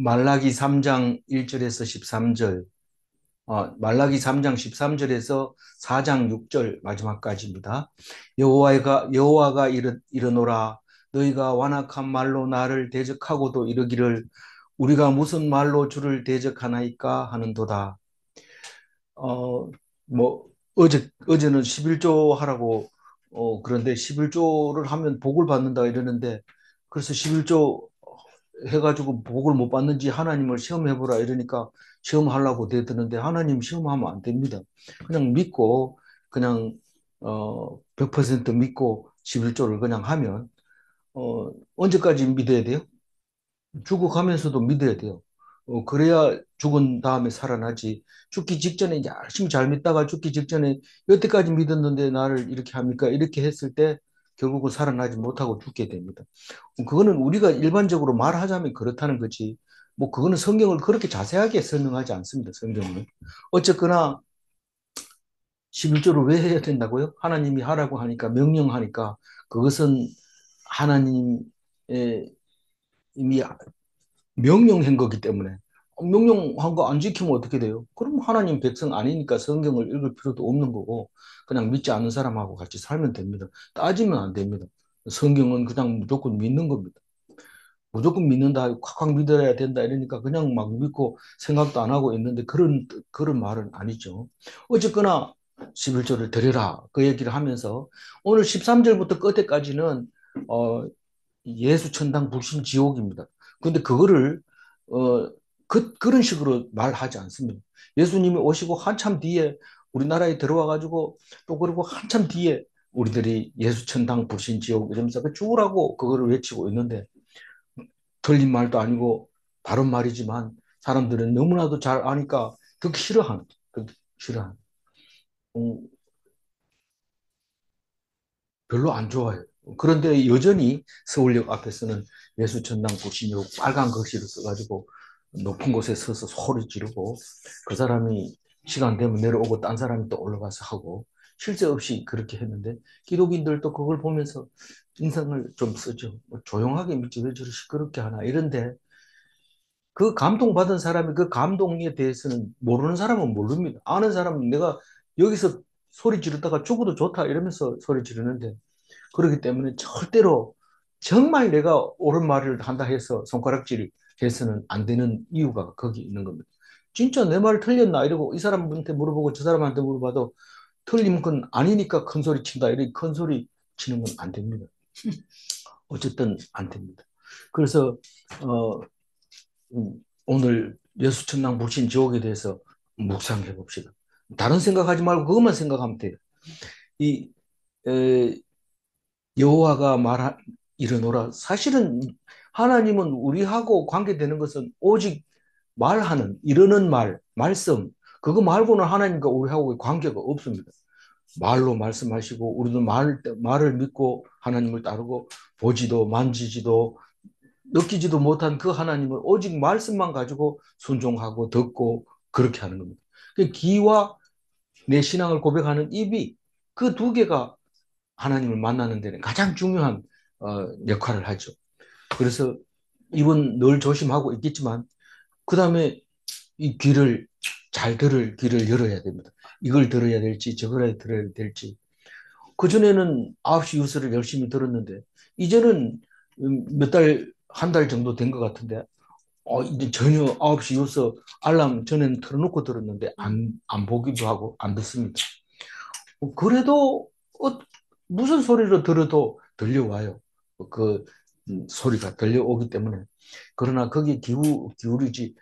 말라기 3장 1절에서 13절, 말라기 3장 13절에서 4장 6절 마지막까지입니다. 여호와가 이르노라 너희가 완악한 말로 나를 대적하고도 이르기를 우리가 무슨 말로 주를 대적하나이까 하는도다. 어, 뭐 어제는 11조 하라고 그런데 11조를 하면 복을 받는다 이러는데 그래서 11조 해가지고 복을 못 받는지 하나님을 시험해보라 이러니까 시험하려고 대드는데 하나님 시험하면 안 됩니다. 그냥 믿고 그냥 100% 믿고 11조를 그냥 하면 언제까지 믿어야 돼요? 죽어가면서도 믿어야 돼요. 그래야 죽은 다음에 살아나지. 죽기 직전에 열심히 잘 믿다가 죽기 직전에 여태까지 믿었는데 나를 이렇게 합니까? 이렇게 했을 때 결국은 살아나지 못하고 죽게 됩니다. 그거는 우리가 일반적으로 말하자면 그렇다는 거지. 뭐 그거는 성경을 그렇게 자세하게 설명하지 않습니다. 성경은. 어쨌거나 11조를 왜 해야 된다고요? 하나님이 하라고 하니까 명령하니까 그것은 하나님의 이미 명령한 거기 때문에 명령한 거 안 지키면 어떻게 돼요? 그럼 하나님 백성 아니니까 성경을 읽을 필요도 없는 거고 그냥 믿지 않는 사람하고 같이 살면 됩니다. 따지면 안 됩니다. 성경은 그냥 무조건 믿는 겁니다. 무조건 믿는다, 콱콱 믿어야 된다 이러니까 그냥 막 믿고 생각도 안 하고 있는데 그런 말은 아니죠. 어쨌거나 11조를 드려라 그 얘기를 하면서 오늘 13절부터 끝에까지는 어, 예수 천당 불신 지옥입니다. 근데 그거를 어, 그런 식으로 말하지 않습니다. 예수님이 오시고 한참 뒤에 우리나라에 들어와 가지고 또 그리고 한참 뒤에 우리들이 예수 천당 불신 지옥 이러면서 그 죽으라고 그거를 외치고 있는데 틀린 말도 아니고 바른 말이지만 사람들은 너무나도 잘 아니까 듣기 싫어하는 음, 별로 안 좋아해요. 그런데 여전히 서울역 앞에서는 예수천당 불신이라고 빨간 글씨로 써가지고 높은 곳에 서서 소리 지르고 그 사람이 시간 되면 내려오고 딴 사람이 또 올라가서 하고 쉴 새 없이 그렇게 했는데 기독인들도 그걸 보면서 인상을 좀 쓰죠. 뭐 조용하게 믿지 왜 저리 시끄럽게 하나 이런데 그 감동받은 사람이 그 감동에 대해서는 모르는 사람은 모릅니다. 아는 사람은 내가 여기서 소리 지르다가 죽어도 좋다 이러면서 소리 지르는데 그렇기 때문에 절대로 정말 내가 옳은 말을 한다 해서 손가락질 해서는 안 되는 이유가 거기 있는 겁니다. 진짜 내 말 틀렸나 이러고 이 사람한테 물어보고 저 사람한테 물어봐도 틀린 건 아니니까 큰 소리 친다 이렇게 큰 소리 치는 건 안 됩니다. 어쨌든 안 됩니다. 그래서 어, 오늘 예수천당 불신 지옥에 대해서 묵상해 봅시다. 다른 생각하지 말고 그것만 생각하면 돼요. 이 에, 여호와가 이르노라. 사실은 하나님은 우리하고 관계되는 것은 오직 말하는, 이르는 말, 말씀. 그거 말고는 하나님과 우리하고 관계가 없습니다. 말로 말씀하시고, 우리도 말을 믿고 하나님을 따르고, 보지도 만지지도 느끼지도 못한 그 하나님을 오직 말씀만 가지고 순종하고 듣고 그렇게 하는 겁니다. 그 귀와 내 신앙을 고백하는 입이 그 두 개가 하나님을 만나는 데는 가장 중요한 역할을 하죠. 그래서 입은 늘 조심하고 있겠지만 그 다음에 이 귀를 잘 들을 귀를 열어야 됩니다. 이걸 들어야 될지 저걸 들어야 될지. 그전에는 9시 뉴스를 열심히 들었는데 이제는 몇 달, 한 달 정도 된 것 같은데 이제 전혀 9시 뉴스 알람 전에는 틀어놓고 들었는데 안 보기도 하고 안 듣습니다. 그래도 무슨 소리로 들어도 들려와요. 그 소리가 들려오기 때문에. 그러나 거기에 기울이지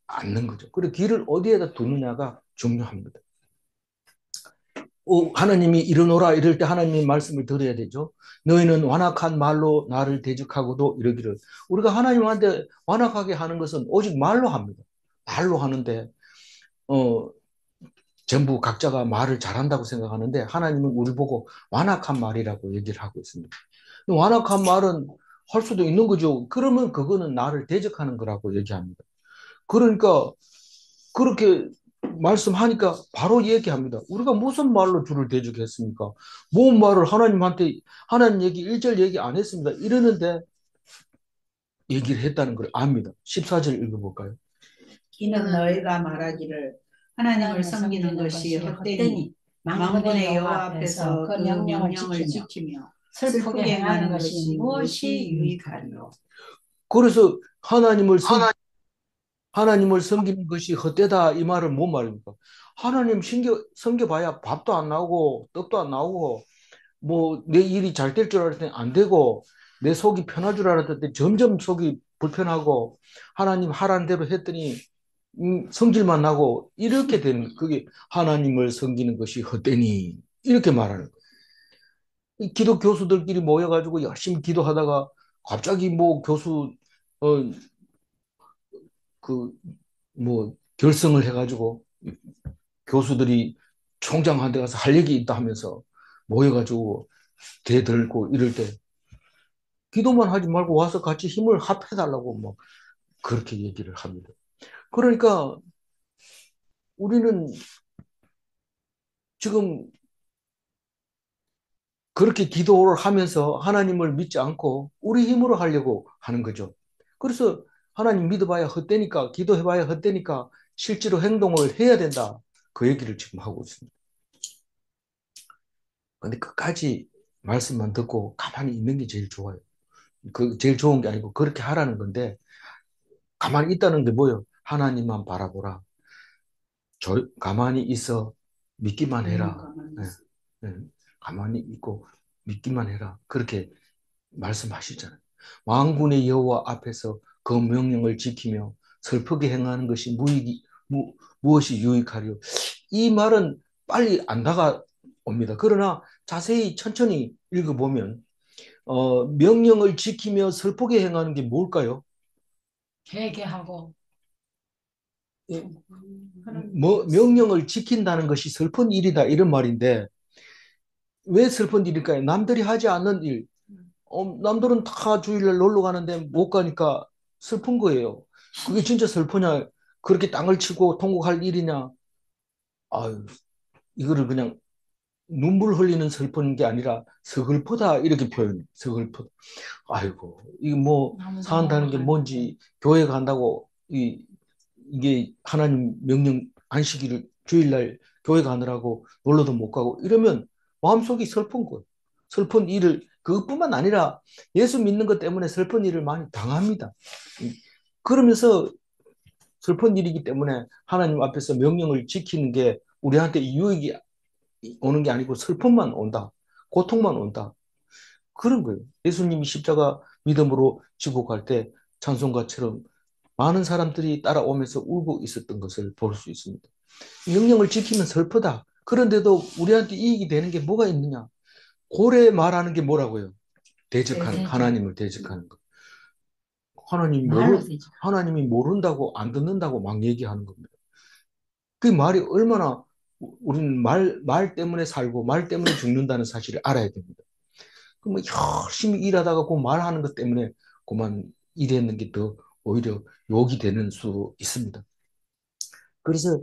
않는 거죠. 그리고 귀를 어디에다 두느냐가 중요합니다. 하나님이 이르노라 이럴 때 하나님의 말씀을 들어야 되죠. 너희는 완악한 말로 나를 대적하고도 이러기를. 우리가 하나님한테 완악하게 하는 것은 오직 말로 합니다. 말로 하는데 어, 전부 각자가 말을 잘한다고 생각하는데 하나님은 우리 보고 완악한 말이라고 얘기를 하고 있습니다. 완악한 말은 할 수도 있는 거죠. 그러면 그거는 나를 대적하는 거라고 얘기합니다. 그러니까 그렇게 말씀하니까 바로 얘기합니다. 우리가 무슨 말로 주를 대적했습니까? 뭔 말을 하나님한테 하나님 얘기 1절 얘기 안 했습니다. 이러는데 얘기를 했다는 걸 압니다. 14절 읽어볼까요? 이는 너희가 말하기를 하나님을 섬기는 것이 헛되니 만군의 여호와 앞에서 그 명령을 지키며 슬프게 행하는 것이 무엇이 유익하리요. 그래서 하나님을 섬기는 것이 헛되다 이 말을 뭔 말입니까? 하나님 섬겨봐야 밥도 안 나오고 떡도 안 나오고 뭐 내 일이 잘 될 줄 알았더니 안 되고 내 속이 편할 줄 알았더니 점점 속이 불편하고 하나님 하라는 대로 했더니 성질만 나고 이렇게 되는 그게 하나님을 섬기는 것이 헛되니 이렇게 말하는 거예요. 기독 교수들끼리 모여가지고 열심히 기도하다가 갑자기 뭐 교수 그 뭐 결성을 해가지고 교수들이 총장한테 가서 할 얘기 있다 하면서 모여가지고 대들고 이럴 때 기도만 하지 말고 와서 같이 힘을 합해달라고 뭐 그렇게 얘기를 합니다. 그러니까 우리는 지금 그렇게 기도를 하면서 하나님을 믿지 않고 우리 힘으로 하려고 하는 거죠. 그래서 하나님 믿어봐야 헛되니까 기도해봐야 헛되니까 실제로 행동을 해야 된다. 그 얘기를 지금 하고 있습니다. 근데 끝까지 말씀만 듣고 가만히 있는 게 제일 좋아요. 그 제일 좋은 게 아니고 그렇게 하라는 건데 가만히 있다는 게 뭐예요? 하나님만 바라보라. 가만히 있어 믿기만 해라. 네, 네. 가만히 있고 믿기만 해라. 그렇게 말씀하시잖아요. 만군의 여호와 앞에서 그 명령을 지키며 슬프게 행하는 것이 무엇이 유익하리요? 이 말은 빨리 안 다가옵니다. 그러나 자세히 천천히 읽어보면 명령을 지키며 슬프게 행하는 게 뭘까요? 회개하고 명령을 지킨다는 것이 슬픈 일이다 이런 말인데 왜 슬픈 일일까요? 남들이 하지 않는 일. 남들은 다 주일날 놀러 가는데 못 가니까 슬픈 거예요. 그게 진짜 슬프냐? 그렇게 땅을 치고 통곡할 일이냐? 아유, 이거를 그냥 눈물 흘리는 슬픈 게 아니라 서글프다 이렇게 표현해. 서글프다. 아이고, 이게 뭐 산다는 게 뭔지 교회 간다고 이게 하나님 명령 안식일을 주일날 교회 가느라고 놀러도 못 가고 이러면 마음속이 슬픈 거예요. 슬픈 일을 그것뿐만 아니라 예수 믿는 것 때문에 슬픈 일을 많이 당합니다. 그러면서 슬픈 일이기 때문에 하나님 앞에서 명령을 지키는 게 우리한테 유익이 오는 게 아니고 슬픔만 온다. 고통만 온다. 그런 거예요. 예수님이 십자가 믿음으로 지고 갈 때 찬송가처럼 많은 사람들이 따라오면서 울고 있었던 것을 볼 수 있습니다. 명령을 지키면 슬프다. 그런데도 우리한테 이익이 되는 게 뭐가 있느냐? 고래 말하는 게 뭐라고요? 하나님을 대적하는 거. 하나님이 모른다고 안 듣는다고 막 얘기하는 겁니다. 그 말이 얼마나 우리는 말 때문에 살고 말 때문에 죽는다는 사실을 알아야 됩니다. 그럼 열심히 일하다가 그 말하는 것 때문에 그만 일했는 게 더 오히려 욕이 되는 수 있습니다. 그래서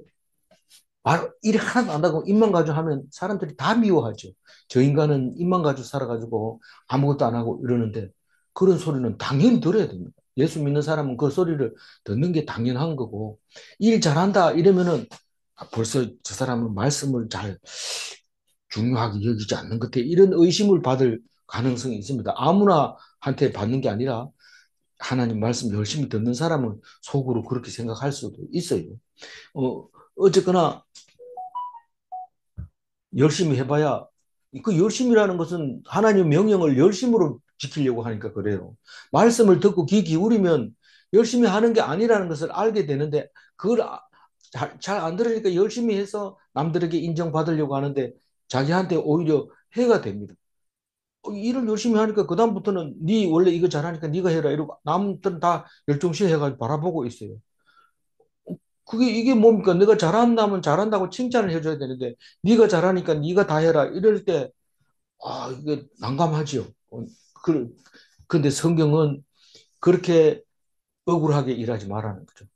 일 하나도 안 하고 입만 가지고 하면 사람들이 다 미워하죠. 저 인간은 입만 가지고 살아가지고 아무것도 안 하고 이러는데 그런 소리는 당연히 들어야 됩니다. 예수 믿는 사람은 그 소리를 듣는 게 당연한 거고 일 잘한다 이러면은 벌써 저 사람은 말씀을 잘 중요하게 여기지 않는 것 같아. 이런 의심을 받을 가능성이 있습니다. 아무나 한테 받는 게 아니라 하나님 말씀 열심히 듣는 사람은 속으로 그렇게 생각할 수도 있어요. 어쨌거나 열심히 해봐야 그 열심이라는 것은 하나님 명령을 열심으로 지키려고 하니까 그래요. 말씀을 듣고 귀 기울이면 열심히 하는 게 아니라는 것을 알게 되는데 그걸 잘 안 들으니까 열심히 해서 남들에게 인정받으려고 하는데 자기한테 오히려 해가 됩니다. 일을 열심히 하니까 그다음부터는 네 원래 이거 잘하니까 네가 해라 이러고 남들은 다 열중시 해가지고 바라보고 있어요. 이게 뭡니까? 내가 잘한다면 잘한다고 칭찬을 해줘야 되는데 네가 잘하니까 네가 다 해라 이럴 때 이게 난감하지요. 그, 근데 성경은 그렇게 억울하게 일하지 말라는 거죠.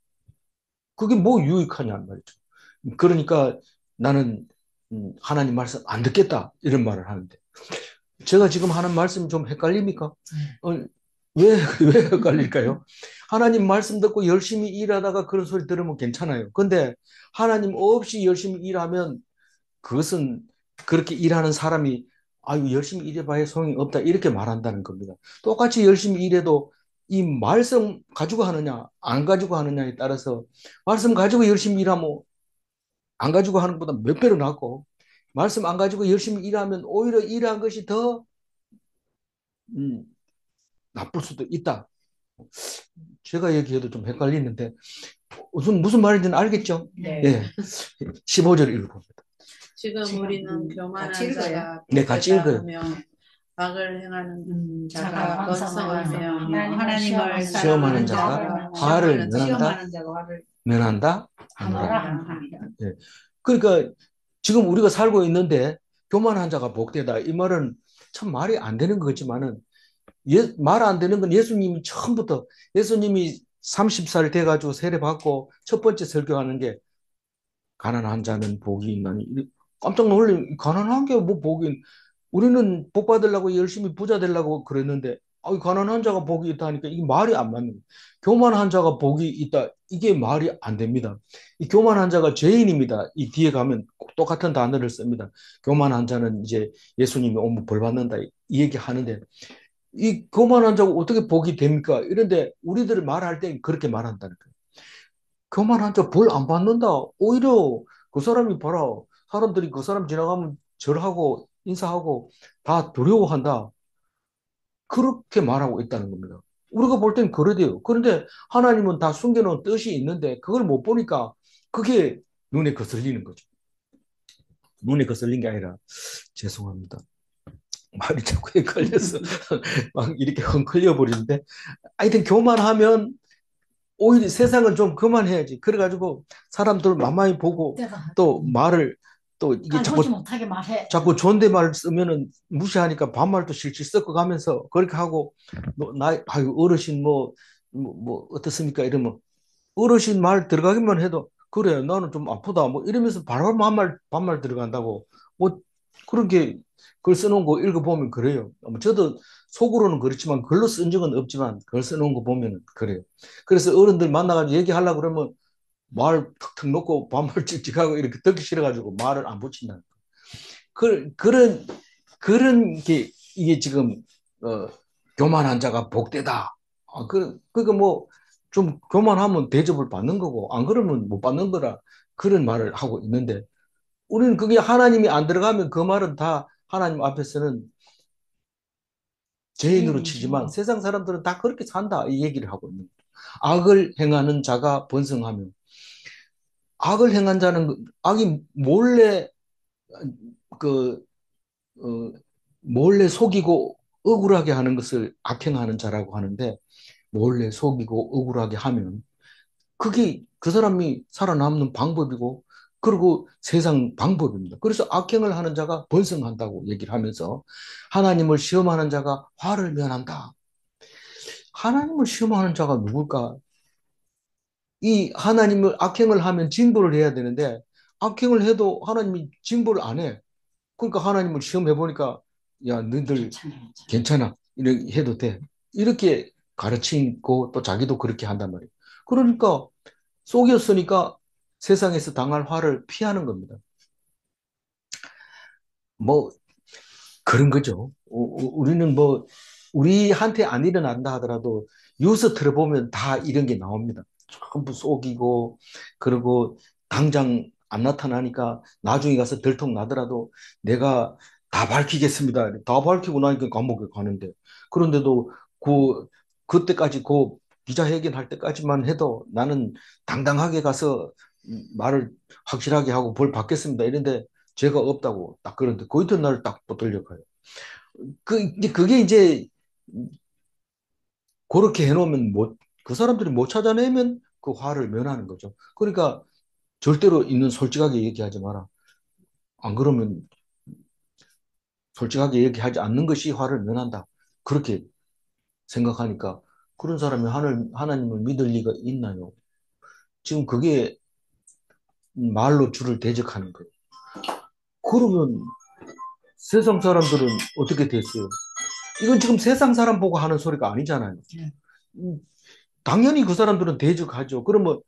그게 뭐 유익하냐 말이죠. 그러니까 나는 하나님 말씀 안 듣겠다 이런 말을 하는데 제가 지금 하는 말씀 좀 헷갈립니까? 왜 헷갈릴까요? 하나님 말씀 듣고 열심히 일하다가 그런 소리 들으면 괜찮아요. 근데 하나님 없이 열심히 일하면 그것은 그렇게 일하는 사람이 아유 열심히 일해봐야 소용이 없다 이렇게 말한다는 겁니다. 똑같이 열심히 일해도 이 말씀 가지고 하느냐 안 가지고 하느냐에 따라서 말씀 가지고 열심히 일하면 안 가지고 하는 것보다 몇 배로 낫고 말씀 안 가지고 열심히 일하면 오히려 일한 것이 더 음, 나쁠 수도 있다. 제가 얘기해도 좀 헷갈리는데 무슨 말인지는 알겠죠? 네. 예. 15절 읽어봅니다. 지금 우리는 교만한 자가 네, 같이 읽어요. 악을 행하는 자가 번성하며 하나님을 시험하는 자가 화를 면한다. 합니다. 예. 그러니까 지금 우리가 살고 있는데 교만한 자가 복되다. 이 말은 참 말이 안 되는 거지만은 말 안 되는 건 예수님이 처음부터 예수님이 30살 돼가지고 세례 받고 첫 번째 설교하는 게 가난한 자는 복이 있나니 깜짝 놀래. 가난한 게 뭐 복이 우리는 복 받으려고 열심히 부자 되려고 그랬는데 가난한 자가 복이 있다니까 이게 말이 안 맞는 거예요. 교만한 자가 복이 있다. 이게 말이 안 됩니다. 이 교만한 자가 죄인입니다. 이 뒤에 가면 똑같은 단어를 씁니다. 교만한 자는 이제 예수님이 오면 벌 받는다. 이 얘기 하는데 이 교만한 자가 어떻게 복이 됩니까? 이런데 우리들이 말할 때 그렇게 말한다는 거예요. 교만한 자 벌 안 받는다. 오히려 그 사람이 봐라. 사람들이 그 사람 지나가면 절하고 인사하고 다 두려워한다. 그렇게 말하고 있다는 겁니다. 우리가 볼 땐 그러대요. 그런데 하나님은 다 숨겨놓은 뜻이 있는데 그걸 못 보니까 그게 눈에 거슬리는 거죠. 눈에 거슬린 게 아니라 죄송합니다. 말이 자꾸 헷갈려서 막 이렇게 헝클려 버리는데 하여튼 교만하면 오히려 세상을 좀 그만해야지. 그래가지고 사람들 만만히 보고 또 말을 또 이게 자꾸 존댓말 쓰면은 무시하니까 반말도 실실 섞어가면서 그렇게 하고 아유 어르신 뭐 어떻습니까? 이러면 어르신 말 들어가기만 해도 그래 나는 좀 아프다 뭐 이러면서 바로 반말 들어간다고 뭐 그런 게 글 써놓은 거 읽어보면 그래요. 저도 속으로는 그렇지만 글로 쓴 적은 없지만 글 써놓은 거 보면 그래요. 그래서 어른들 만나가지고 얘기하려고 그러면 말 턱턱 놓고 반말 찍찍하고 이렇게 듣기 싫어가지고 말을 안 붙인다는 거. 그런 게 이게 지금 교만한 자가 복되다. 그러니까 뭐 좀 교만하면 대접을 받는 거고 안 그러면 못 받는 거라 그런 말을 하고 있는데 우리는 그게 하나님이 안 들어가면 그 말은 다 하나님 앞에서는 죄인으로 치지만 세상 사람들은 다 그렇게 산다 이 얘기를 하고 있는 거예요. 악을 행하는 자가 번성하며 악을 행한 자는 악이 그 어, 몰래 속이고 억울하게 하는 것을 악행하는 자라고 하는데 몰래 속이고 억울하게 하면 그게 그 사람이 살아남는 방법이고 그리고 세상 방법입니다. 그래서 악행을 하는 자가 번성한다고 얘기를 하면서 하나님을 시험하는 자가 화를 면한다. 하나님을 시험하는 자가 누굴까? 이 하나님을 악행을 하면 징벌을 해야 되는데 악행을 해도 하나님이 징벌을 안 해. 그러니까 하나님을 시험해 보니까 야 너희들 괜찮아 이렇게 해도 돼 이렇게 가르치고 또 자기도 그렇게 한단 말이에요. 그러니까 속였으니까 세상에서 당할 화를 피하는 겁니다. 뭐 그런 거죠. 우리는 뭐 우리한테 안 일어난다 하더라도 뉴스 들어보면 다 이런 게 나옵니다. 전부 속이고 그리고 당장 안 나타나니까 나중에 가서 들통 나더라도 내가 다 밝히겠습니다. 다 밝히고 나니까 감옥에 가는데 그런데도 그때까지 기자회견 할 때까지만 해도 나는 당당하게 가서 말을 확실하게 하고 벌 받겠습니다. 이런데 죄가 없다고 딱 그런데 그 이튿날 딱 붙들려 가요. 그게 이제 그렇게 해놓으면 그 사람들이 못 찾아내면 그 화를 면하는 거죠. 그러니까 절대로 있는 솔직하게 얘기하지 마라. 안 그러면 솔직하게 얘기하지 않는 것이 화를 면한다. 그렇게 생각하니까 그런 사람이 하나님을 믿을 리가 있나요? 지금 그게 말로 주를 대적하는 거예요. 그러면 세상 사람들은 어떻게 됐어요? 이건 지금 세상 사람 보고 하는 소리가 아니잖아요. 음, 당연히 그 사람들은 대적하죠. 그러면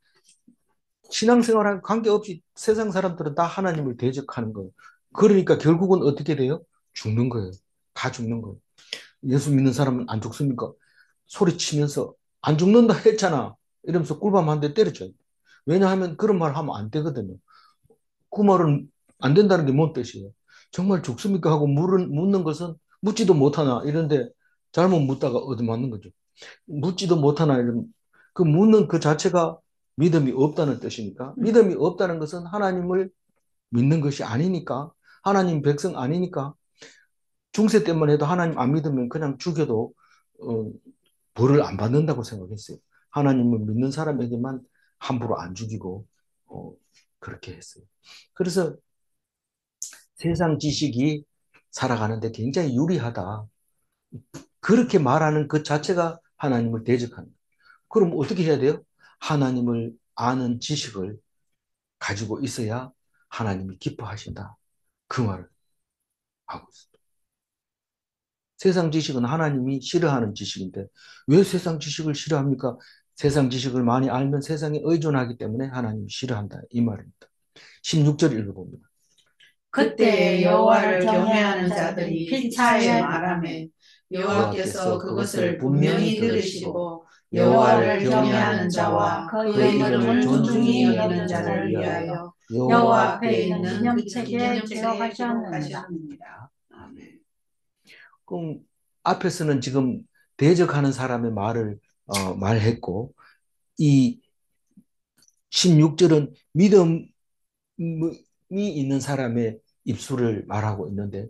신앙생활하고 관계없이 세상 사람들은 다 하나님을 대적하는 거예요. 그러니까 결국은 어떻게 돼요? 죽는 거예요. 다 죽는 거예요. 예수 믿는 사람은 안 죽습니까? 소리치면서 안 죽는다 했잖아. 이러면서 꿀밤 한 대 때려줘요. 왜냐하면 그런 말 하면 안 되거든요. 그 말은 안 된다는 게 뭔 뜻이에요? 정말 죽습니까? 하고 묻는 것은 묻지도 못하나 이런데 잘못 묻다가 얻어맞는 거죠. 묻지도 못하나 이런 그 묻는 그 자체가 믿음이 없다는 뜻이니까 믿음이 없다는 것은 하나님을 믿는 것이 아니니까 하나님 백성 아니니까 중세 때만 해도 하나님 안 믿으면 그냥 죽여도 어, 벌을 안 받는다고 생각했어요. 하나님을 믿는 사람에게만 함부로 안 죽이고 어, 그렇게 했어요. 그래서 세상 지식이 살아가는데 굉장히 유리하다. 그렇게 말하는 그 자체가 하나님을 대적하는 거예요. 그럼 어떻게 해야 돼요? 하나님을 아는 지식을 가지고 있어야 하나님이 기뻐하신다. 그 말을 하고 있습니다. 세상 지식은 하나님이 싫어하는 지식인데 왜 세상 지식을 싫어합니까? 세상 지식을 많이 알면 세상에 의존하기 때문에 하나님이 싫어한다. 이 말입니다. 16절 읽어봅니다. 그때 여호와를 경외하는 자들이 피차에 말하매 여호와께서 그것을 분명히 들으시고 여호와를 경외하는 자와 그의 이름을 존중히 여기는 자를 위하여 여호와 앞에 있는 그 기념책에 기록하셨느니라. 아멘. 그럼 앞에서는 지금 대적하는 사람의 말을 말했고 이 16절은 믿음이 있는 사람의 입술을 말하고 있는데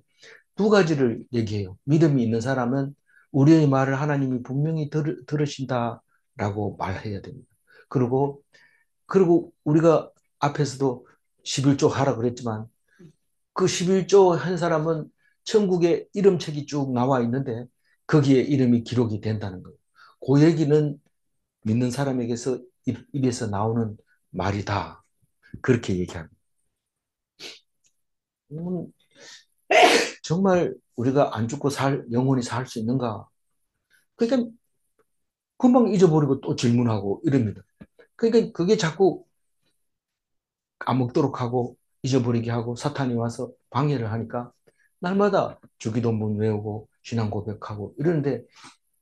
두 가지를 얘기해요. 믿음이 있는 사람은 우리의 말을 하나님이 분명히 들으신다라고 말해야 됩니다. 그리고 우리가 앞에서도 11조 하라 그랬지만 그 11조 한 사람은 천국에 이름책이 쭉 나와 있는데 거기에 이름이 기록이 된다는 거예요. 그 얘기는 믿는 사람에게서 입에서 나오는 말이다. 그렇게 얘기합니다. 정말 우리가 안 죽고 영원히 살 수 있는가? 그러니까 금방 잊어버리고 또 질문하고 이럽니다. 그러니까 그게 자꾸 까먹도록 하고 잊어버리게 하고 사탄이 와서 방해를 하니까 날마다 주기도문 외우고 신앙 고백하고 이러는데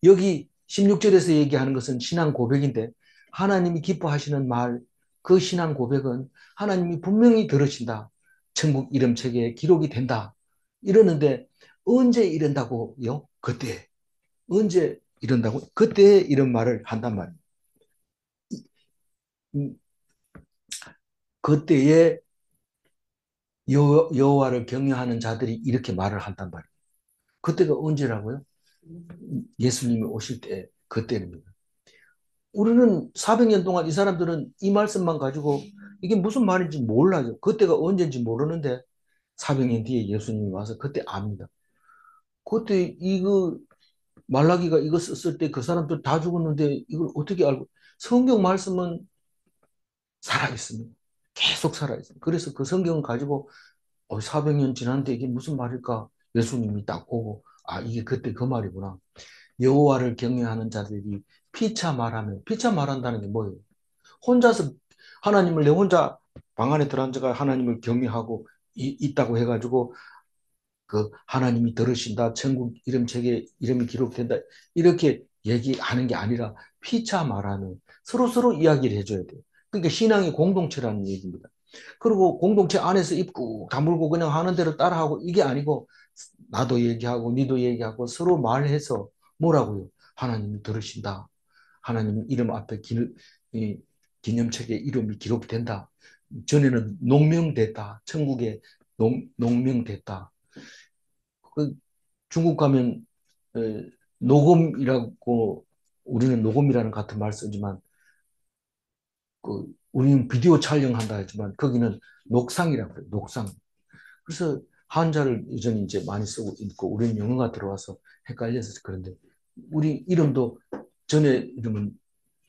여기 16절에서 얘기하는 것은 신앙 고백인데 하나님이 기뻐하시는 말, 그 신앙 고백은 하나님이 분명히 들으신다. 천국 이름책에 기록이 된다. 이러는데 언제 이른다고요? 그때. 언제 이른다고? 그때 이런 말을 한단 말이에요. 음, 그때에 여호와를 경외하는 자들이 이렇게 말을 한단 말이에요. 그때가 언제라고요? 예수님이 오실 때 그때입니다. 우리는 400년 동안 이 사람들은 이 말씀만 가지고 이게 무슨 말인지 몰라요. 그때가 언제인지 모르는데 400년 뒤에 예수님이 와서 그때 압니다. 그때 이거 말라기가 이거 썼을 때 그 사람들 다 죽었는데 이걸 어떻게 알고 성경 말씀은 살아있습니다. 계속 살아있습니다. 그래서 그 성경을 가지고 400년 지났는데 이게 무슨 말일까? 예수님이 딱 보고 아 이게 그때 그 말이구나. 여호와를 경외하는 자들이 피차 말한다는 게 뭐예요? 혼자서 하나님을 내 혼자 방 안에 들어앉아가 하나님을 경외하고 있다고 해가지고 그 하나님이 들으신다, 천국 이름책에 이름이 기록된다 이렇게 얘기하는 게 아니라 피차 말하는 서로 이야기를 해줘야 돼요. 그러니까 신앙이 공동체라는 얘기입니다. 그리고 공동체 안에서 입 꾹 다물고 그냥 하는 대로 따라하고 이게 아니고 나도 얘기하고 니도 얘기하고 서로 말해서 뭐라고요? 하나님이 들으신다. 하나님 이름 앞에 이 기념책에 이름이 기록된다. 전에는 농명됐다. 천국에 농명됐다. 그 중국 가면 녹음이라고 우리는 녹음이라는 같은 말 쓰지만 우리는 비디오 촬영한다 했지만 거기는 녹상이라고 그래요. 녹상. 그래서 한자를 여전히 이제 많이 쓰고 있고 우리는 영어가 들어와서 헷갈려서 그런데 우리 이름도 전에 이름은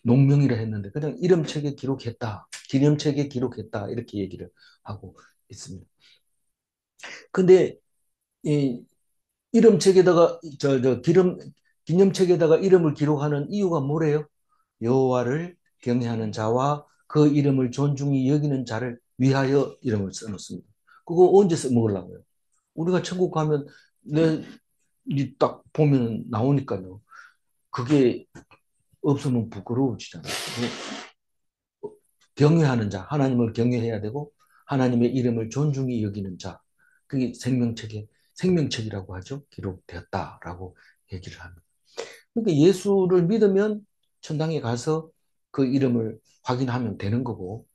농명이라 했는데 그냥 이름책에 기록했다. 기념책에 기록했다. 이렇게 얘기를 하고 있습니다. 근데 이 이름책에다가 기념책에다가 이름을 기록하는 이유가 뭐래요? 여호와를 경외하는 자와 그 이름을 존중히 여기는 자를 위하여 이름을 써놓습니다. 그거 언제 써먹으려고요? 우리가 천국 가면 딱 보면 나오니까요. 그게 없으면 부끄러워지잖아요. 경외하는 자, 하나님을 경외해야 되고 하나님의 이름을 존중히 여기는 자, 그게 생명책이라고 하죠. 기록되었다라고 얘기를 합니다. 그러니까 예수를 믿으면 천당에 가서 그 이름을 확인하면 되는 거고,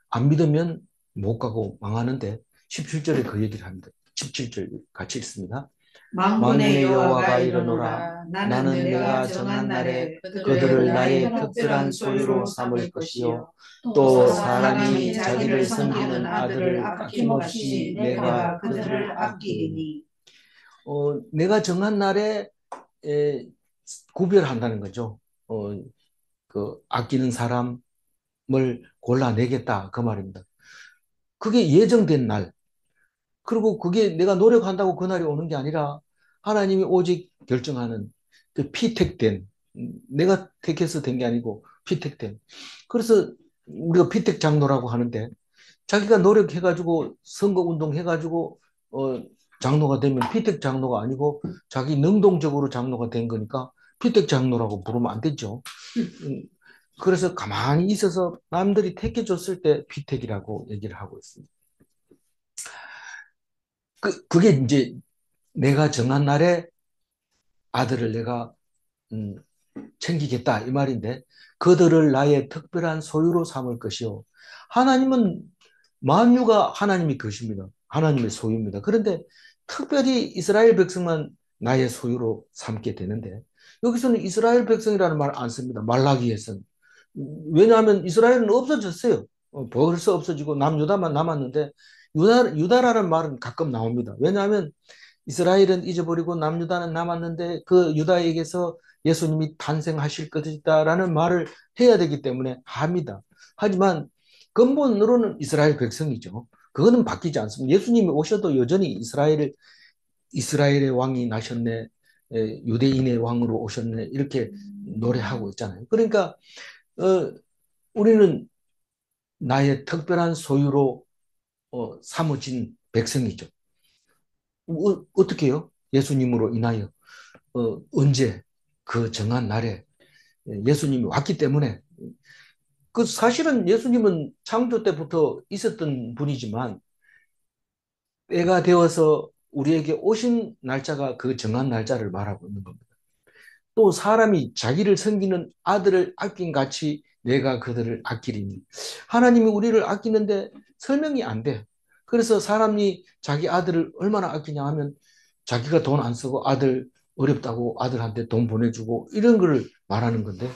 안 믿으면 못 가고 망하는데 17절에 그 얘기를 합니다. 17절 같이 읽습니다. 만군의 여호와가 이르노라. 이르노라. 나는 내가 정한 날에 그들을 나의 특별한 소유로 삼을 것이요 또 사람이 자기를 섬기는 아들을 아낌없이 내가 그들을 아끼리니. 내가 정한 날에 구별한다는 거죠. 그 아끼는 사람을 골라내겠다 그 말입니다. 그게 예정된 날. 그리고 그게 내가 노력한다고 그날이 오는 게 아니라 하나님이 오직 결정하는 그 피택된, 내가 택해서 된 게 아니고 피택된. 그래서 우리가 피택 장로라고 하는데 자기가 노력해가지고 선거운동 해가지고 장로가 되면 피택 장로가 아니고 자기 능동적으로 장로가 된 거니까 피택 장로라고 부르면 안 되죠. 그래서 가만히 있어서 남들이 택해줬을 때 피택이라고 얘기를 하고 있습니다. 그게 이제 내가 정한 날에 아들을 내가 챙기겠다 이 말인데 그들을 나의 특별한 소유로 삼을 것이요. 하나님은 만유가 하나님의 것입니다. 하나님의 소유입니다. 그런데 특별히 이스라엘 백성만 나의 소유로 삼게 되는데 여기서는 이스라엘 백성이라는 말 안 씁니다. 말라기에서는. 왜냐하면 이스라엘은 없어졌어요. 벌써 없어지고 남유다만 남았는데 유다라는 말은 가끔 나옵니다. 왜냐하면 이스라엘은 잊어버리고 남유다는 남았는데 그 유다에게서 예수님이 탄생하실 것이다라는 말을 해야 되기 때문에 합니다. 하지만 근본으로는 이스라엘 백성이죠. 그거는 바뀌지 않습니다. 예수님이 오셔도 여전히 이스라엘의 왕이 나셨네, 유대인의 왕으로 오셨네 이렇게 노래하고 있잖아요. 그러니까 우리는 나의 특별한 소유로 삼어진 백성이죠. 어떻게 해요? 예수님으로 인하여 언제 그 정한 날에 예수님이 왔기 때문에 그 사실은 예수님은 창조 때부터 있었던 분이지만 때가 되어서 우리에게 오신 날짜가 그 정한 날짜를 말하고 있는 겁니다. 또 사람이 자기를 섬기는 아들을 아낀 같이 내가 그들을 아끼리니. 하나님이 우리를 아끼는데 설명이 안 돼. 그래서 사람이 자기 아들을 얼마나 아끼냐 하면 자기가 돈 안 쓰고 아들 어렵다고 아들한테 돈 보내주고 이런 거를 말하는 건데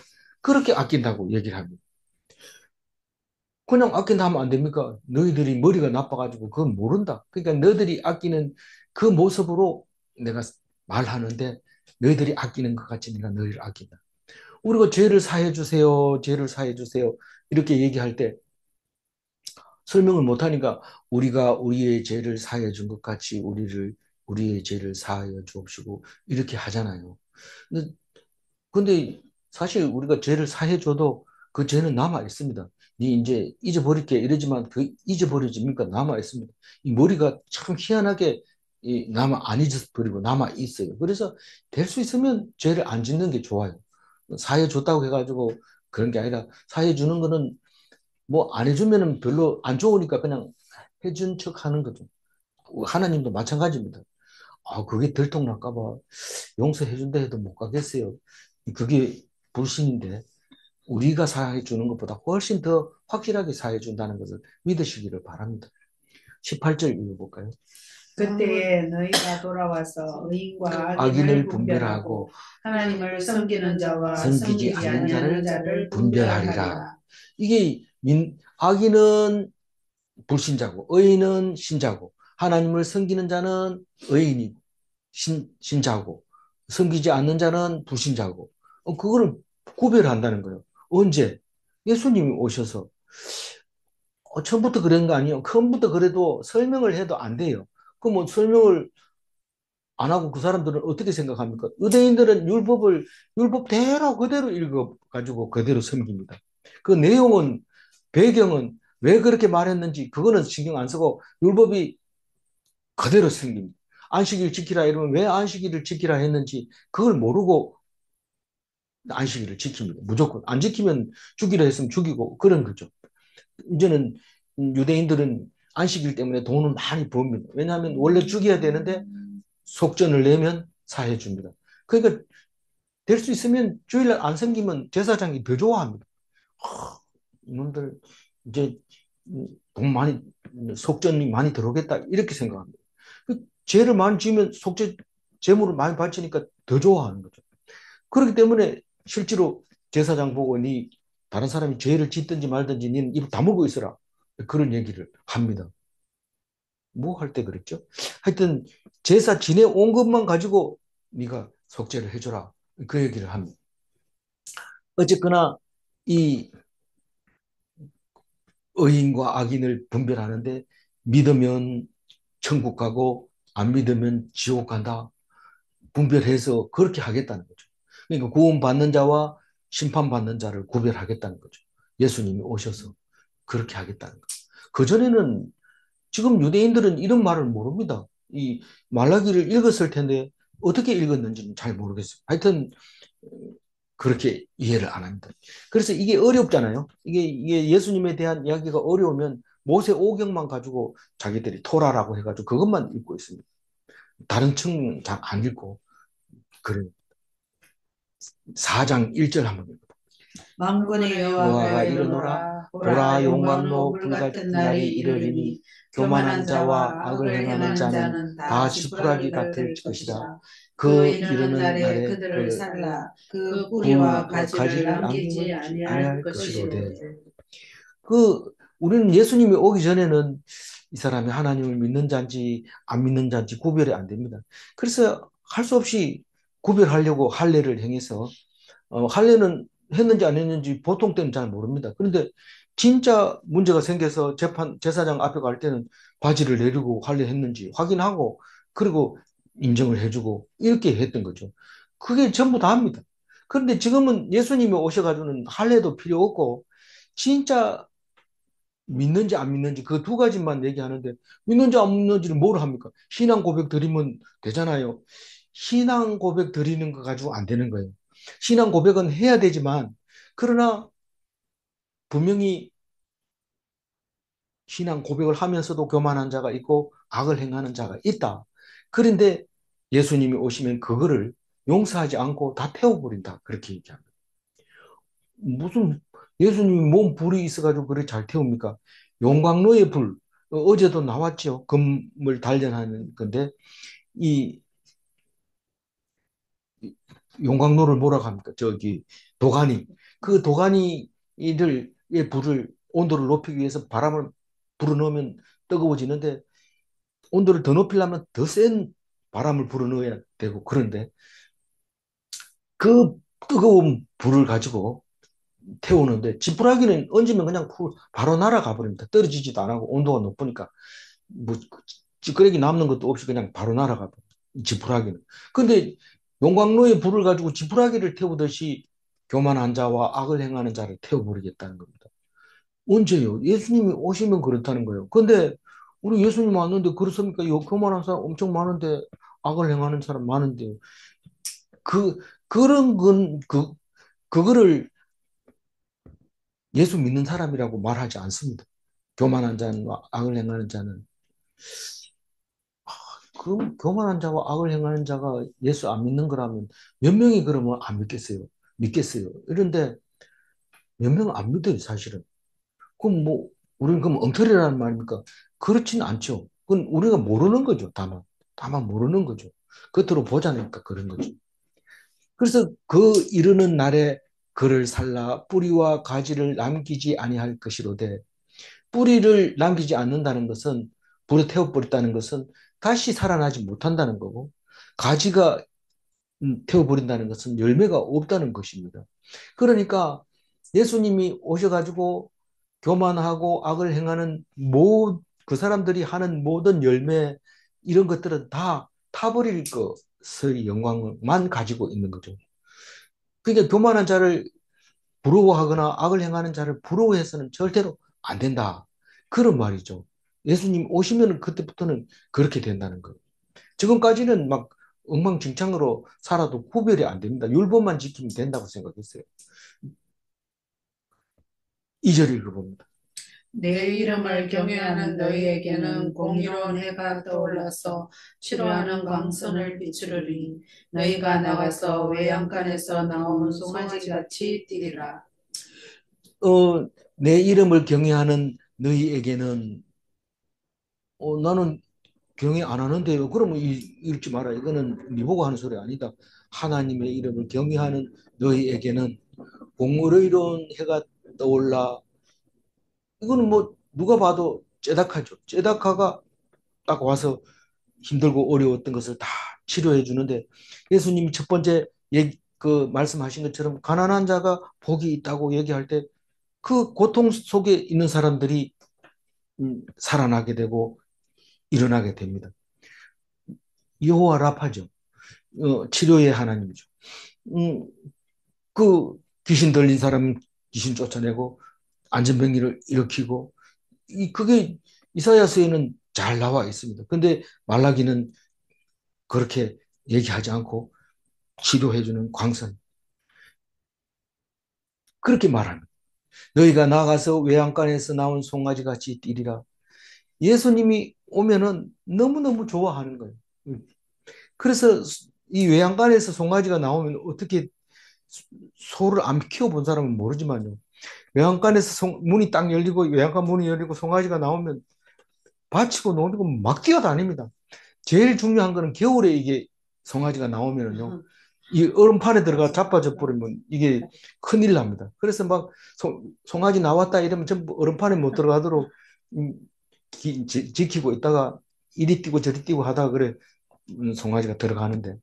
그렇게 아낀다고 얘기를 합니다. 그냥 아낀다 하면 안 됩니까? 너희들이 머리가 나빠가지고 그건 모른다. 그러니까 너희들이 아끼는 그 모습으로 내가 말하는데 너희들이 아끼는 것 같이 내가 너희를 아낀다. 우리가 죄를 사해 주세요. 죄를 사해 주세요. 이렇게 얘기할 때 설명을 못하니까 우리가 우리의 죄를 사해 준 것 같이 우리의 죄를 사하여 주옵시고 이렇게 하잖아요. 근데 사실 우리가 죄를 사해 줘도 그 죄는 남아 있습니다. 네 이제 잊어버릴게 이러지만 그 잊어버려집니까? 남아 있습니다. 이 머리가 참 희한하게 남아 안 잊어버리고 남아 있어요. 그래서 될 수 있으면 죄를 안 짓는 게 좋아요. 사해 줬다고 해가지고 그런 게 아니라 사해 주는 거는 뭐 안 해주면은 별로 안 좋으니까 그냥 해준 척 하는 거죠. 하나님도 마찬가지입니다. 그게 들통날까 봐 용서해 준다 해도 못 가겠어요. 그게 불신인데 우리가 사해 주는 것보다 훨씬 더 확실하게 사해 준다는 것을 믿으시기를 바랍니다. 18절 읽어볼까요? 그때에 너희가 돌아와서 의인과 악인을 악인을 분별하고 분별하고 하나님을 섬기는 자와 섬기지 섬기지 않는 않는 자를 분별하리라. 이게 악인은 불신자고 의인은 신자고 하나님을 섬기는 자는 의인이고 신자고 섬기지 않는 자는 불신자고 그거를 구별한다는 거예요. 언제? 예수님이 오셔서 처음부터 그런 거 아니에요. 처음부터 그래도 설명을 해도 안 돼요. 그 뭐 설명을 안 하고 그 사람들은 어떻게 생각합니까? 유대인들은 율법대로 그대로 읽어가지고 그대로 섬깁니다. 그 내용은, 배경은 왜 그렇게 말했는지 그거는 신경 안 쓰고 율법이 그대로 섬깁니다. 안식일 지키라 이러면 왜 안식일을 지키라 했는지 그걸 모르고 안식일을 지킵니다. 무조건. 안 지키면 죽이라 했으면 죽이고 그런 거죠. 이제는 유대인들은 안식일 때문에 돈을 많이 법니다. 왜냐하면 원래 죽여야 되는데 속전을 내면 사해 줍니다. 그러니까 될 수 있으면 주일날 안 섬기면 제사장이 더 좋아합니다. 이놈들 이제 돈 많이 속전이 많이 들어오겠다 이렇게 생각합니다. 죄를 많이 지으면 속죄 재물을 많이 바치니까 더 좋아하는 거죠. 그렇기 때문에 실제로 제사장 보고 니 다른 사람이 죄를 짓든지 말든지 니는 입을 다물고 있어라. 그런 얘기를 합니다. 뭐 할 때 그랬죠? 하여튼 제사 지내온 것만 가지고 네가 속죄를 해줘라. 그 얘기를 합니다. 어쨌거나 이 의인과 악인을 분별하는데 믿으면 천국 가고 안 믿으면 지옥 간다. 분별해서 그렇게 하겠다는 거죠. 그러니까 구원받는 자와 심판받는 자를 구별하겠다는 거죠. 예수님이 오셔서 그렇게 하겠다는 거죠. 그전에는 지금 유대인들은 이런 말을 모릅니다. 이 말라기를 읽었을 텐데 어떻게 읽었는지는 잘 모르겠어요. 하여튼 그렇게 이해를 안 합니다. 그래서 이게 어렵잖아요. 이게 예수님에 대한 이야기가 어려우면 모세 오경만 가지고 자기들이 토라라고 해가지고 그것만 읽고 있습니다. 다른 측면은 잘 안 읽고 그런 4장 1절 한번 읽어봐. 만군의 여호와가 여호와가 이르노라 이르노라 보라 용광로 용광로 불같은 날이 이르리니 교만한 자와 악을 행하는 자는 다 지푸라기 같을 것이다. 그 이르는 날에 그들을 살라 그 뿌리와 뿌리와 가지를 가지를 남기지 남기지 아니할 아니할 것이로되. 것이로되. 우리는 예수님이 오기 전에는 이 사람이 하나님을 믿는 자인지 안 믿는 자인지 구별이 안 됩니다. 그래서 할 수 없이 구별하려고 할례를 행해서 할례는 했는지 안 했는지 보통 때는 잘 모릅니다. 그런데 진짜 문제가 생겨서 제사장 앞에 갈 때는 바지를 내리고 할례했는지 확인하고 그리고 인정을 해주고 이렇게 했던 거죠. 그게 전부 다입니다. 그런데 지금은 예수님이 오셔가지고는 할례도 필요 없고 진짜 믿는지 안 믿는지 그 두 가지만 얘기하는데 믿는지 안 믿는지를 뭘 합니까? 신앙 고백 드리면 되잖아요. 신앙 고백 드리는 거 가지고 안 되는 거예요. 신앙 고백은 해야 되지만 그러나 분명히 신앙 고백을 하면서도 교만한 자가 있고 악을 행하는 자가 있다. 그런데 예수님이 오시면 그거를 용서하지 않고 다 태워버린다. 그렇게 얘기합니다. 무슨 예수님이 몸 불이 있어가지고 그렇게 잘 태웁니까? 용광로의 불. 어제도 나왔죠. 금을 단련하는 건데 이 용광로를 뭐라고 합니까? 저기 도가니. 그 도가니를 의 불을 온도를 높이기 위해서 바람을 불어넣으면 뜨거워지는데 온도를 더 높이려면 더 센 바람을 불어넣어야 되고 그런데 그 뜨거운 불을 가지고 태우는데 지푸라기는 얹으면 그냥 바로 날아가 버립니다. 떨어지지도 안 하고 온도가 높으니까 뭐 찌끄레기 남는 것도 없이 그냥 바로 날아가 버립니다. 지푸라기는. 근데 용광로의 불을 가지고 지푸라기를 태우듯이 교만한 자와 악을 행하는 자를 태워버리겠다는 겁니다. 언제요? 예수님이 오시면 그렇다는 거예요. 근데 우리 예수님 왔는데 그렇습니까? 교만한 사람 엄청 많은데 악을 행하는 사람 많은데 그런 그거를 예수 믿는 사람이라고 말하지 않습니다. 교만한 자와 악을 행하는 자는 그 교만한 자와 악을 행하는 자가 예수 안 믿는 거라면 몇 명이 그러면 안 믿겠어요? 믿겠어요. 이런데 몇 명은 안 믿어요, 사실은. 그럼 뭐 우리는 그럼 엉터리라는 말입니까? 그렇지는 않죠. 그건 우리가 모르는 거죠, 다만 모르는 거죠. 겉으로 보자니까 그런 거죠. 그래서 그 이르는 날에 그를 살라 뿌리와 가지를 남기지 아니할 것이로되. 뿌리를 남기지 않는다는 것은 불에 태워버렸다는 것은 다시 살아나지 못한다는 거고 가지가 태워버린다는 것은 열매가 없다는 것입니다. 그러니까 예수님이 오셔가지고 교만하고 악을 행하는 그 사람들이 하는 모든 열매 이런 것들은 다 타버릴 것의 영광만 가지고 있는 거죠. 그러니까 교만한 자를 부러워하거나 악을 행하는 자를 부러워해서는 절대로 안 된다. 그런 말이죠. 예수님 오시면 그때부터는 그렇게 된다는 거예요. 지금까지는 막 엉망진창으로 살아도 구별이 안 됩니다. 율법만 지키면 된다고 생각했어요. 2절 읽어봅니다. 내 이름을 경외하는 너희에게는 공의로운 해가 떠올라서 치료하는 광선을 비추르리. 너희가 나가서 외양간에서 나온 송아지같이 뛰리라. 내 이름을 경외하는 너희에게는 나는 경외 안 하는데요. 그러면 읽지 마라. 이거는 네 보고 하는 소리 아니다. 하나님의 이름을 경외하는 너희에게는 공의로운 해가 떠올라. 이거는 뭐 누가 봐도 제다카죠. 제다카가 딱 와서 힘들고 어려웠던 것을 다 치료해 주는데 예수님이 첫 번째 말씀하신 것처럼 가난한 자가 복이 있다고 얘기할 때 그 고통 속에 있는 사람들이 살아나게 되고 일어나게 됩니다. 여호와 라파죠. 치료의 하나님이죠. 그 귀신 들린 사람 귀신 쫓아내고 안전병기를 일으키고 그게 이사야서에는 잘 나와 있습니다. 근데 말라기는 그렇게 얘기하지 않고 치료해주는 광선. 그렇게 말합니다. 너희가 나가서 외양간에서 나온 송아지 같이 뛰리라. 예수님이 오면은 너무너무 좋아하는 거예요. 그래서 이 외양간에서 송아지가 나오면 어떻게 소를 안 키워본 사람은 모르지만요. 외양간에서 문이 딱 열리고 외양간 문이 열리고 송아지가 나오면 받치고 놀고 막 뛰어다닙니다. 제일 중요한 거는 겨울에 이게 송아지가 나오면은요. 이 얼음판에 들어가 자빠져 버리면 이게 큰일 납니다. 그래서 막 송아지 나왔다 이러면 전부 얼음판에 못 들어가도록 지키고 있다가 이리 뛰고 저리 뛰고 하다가 그래 송아지가 들어가는데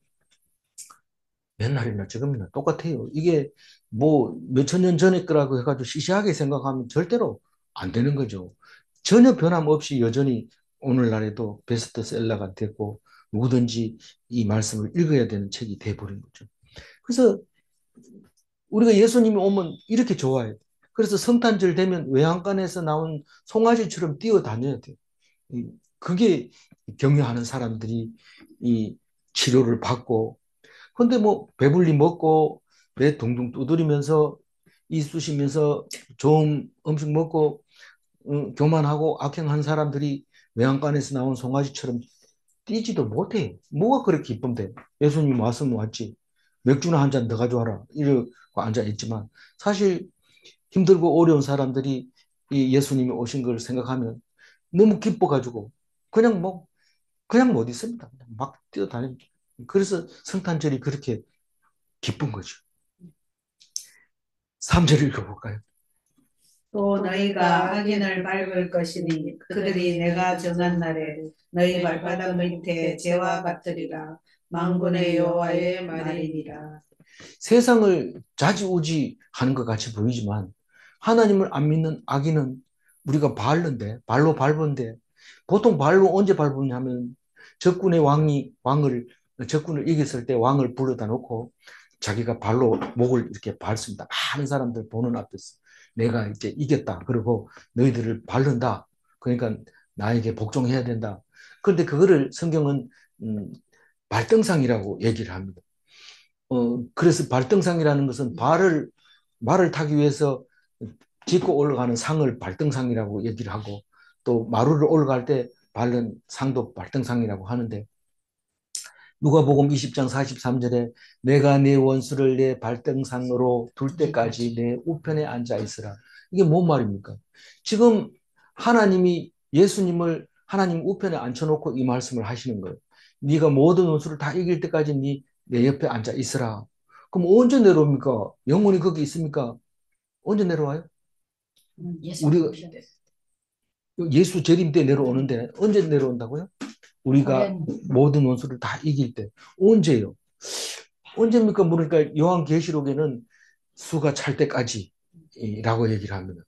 옛날이나 지금이나 똑같아요. 이게 뭐 몇천 년 전에 거라고 해가지고 시시하게 생각하면 절대로 안 되는 거죠. 전혀 변함없이 여전히 오늘날에도 베스트셀러가 됐고 누구든지 이 말씀을 읽어야 되는 책이 돼버린 거죠. 그래서 우리가 예수님이 오면 이렇게 좋아해요. 그래서 성탄절 되면 외양간에서 나온 송아지처럼 뛰어다녀야 돼요. 그게 경외하는 사람들이 이 치료를 받고 근데 뭐 배불리 먹고 배 둥둥 두드리면서 이쑤시면서 좋은 음식 먹고 교만하고 악행한 사람들이 외양간에서 나온 송아지처럼 뛰지도 못해요. 뭐가 그렇게 기쁜데? 예수님 왔으면 왔지. 맥주나 한 잔 더 가져와라. 이러고 앉아있지만 사실 힘들고 어려운 사람들이 이 예수님이 오신 걸 생각하면 너무 기뻐가지고 그냥 못 있습니다. 막 뛰어다닙니다. 그래서 성탄절이 그렇게 기쁜 거죠. 3절 읽어볼까요? 또 너희가 악인을 밟을 것이니 그들이 내가 정한 날에 너희 발바닥 밑에 재와 같으리라. 만군의 여호와의 말이니라. 세상을 좌지우지하는 것 같이 보이지만 하나님을 안 믿는 악인은 우리가 발로 밟은데 보통 발로 언제 밟으냐면 적군을 이겼을 때 왕을 불러다 놓고 자기가 발로 목을 이렇게 밟습니다. 많은 사람들 보는 앞에서 내가 이제 이겼다. 그리고 너희들을 밟는다. 그러니까 나에게 복종해야 된다. 그런데 그거를 성경은 발등상이라고 얘기를 합니다. 그래서 발등상이라는 것은 말을 타기 위해서 짚고 올라가는 상을 발등상이라고 얘기를 하고 또 마루를 올라갈 때 밟는 상도 발등상이라고 하는데 누가복음 20장 43절에 내가 내 원수를 내 발등상으로 둘 때까지 내 우편에 앉아 있으라. 이게 뭔 말입니까? 지금 하나님이 예수님을 하나님 우편에 앉혀놓고 이 말씀을 하시는 거예요. 네가 모든 원수를 다 이길 때까지 내 옆에 앉아 있으라. 그럼 언제 내려옵니까? 영원히 거기 있습니까? 언제 내려와요? 우리가 예수 재림 때 내려오는데 언제 내려온다고요? 우리가 모든 원수를 다 이길 때. 언제요? 언제입니까? 그러니까 요한계시록에는 수가 찰 때까지라고 얘기를 합니다.